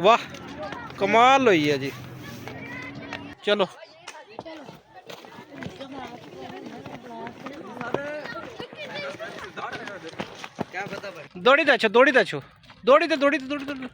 वाह कमाल हुई है जी। चलो दौड़ी दो दौड़ी दो दौड़ी दो दौड़ी दो दौड़ी दो।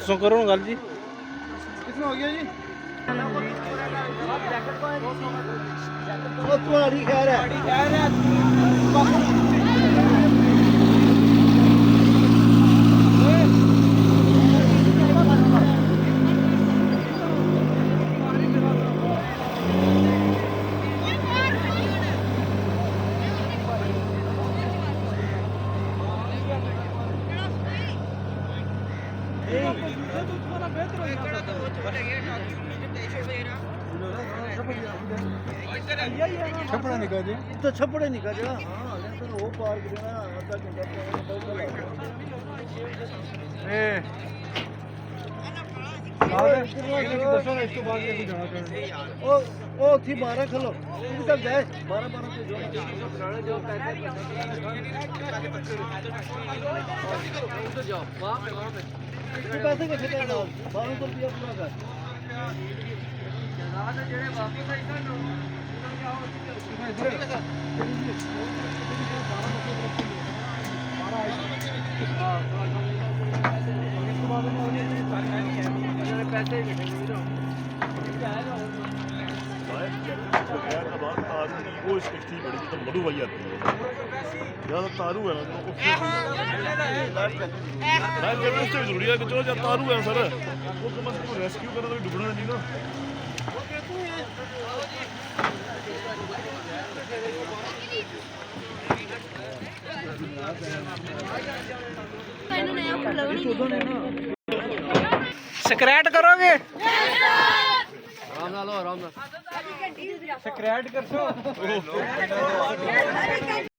तो करो गल जी कितना हो गया जी? वो तुम्हारी खैर है। छपड़ा निकल जी तो छपड़े निकल जा। हाँ लेकिन वो पार्क देना आधा घंटा ओ थी 12 खलो तक जाए 12 पैसे कैसे करना 1200 रुपया पूरा कर वो स्थिति बड़ी तो मधु भाई आती है ज़्यादा तारू है ना तो जरूरी है कि चलो जब तारू है सर वो कम से कम रेस्क्यू करना तो डूबना नहीं ना। स्क्रैच करोगे आराम नाल स्क्रैच कर सो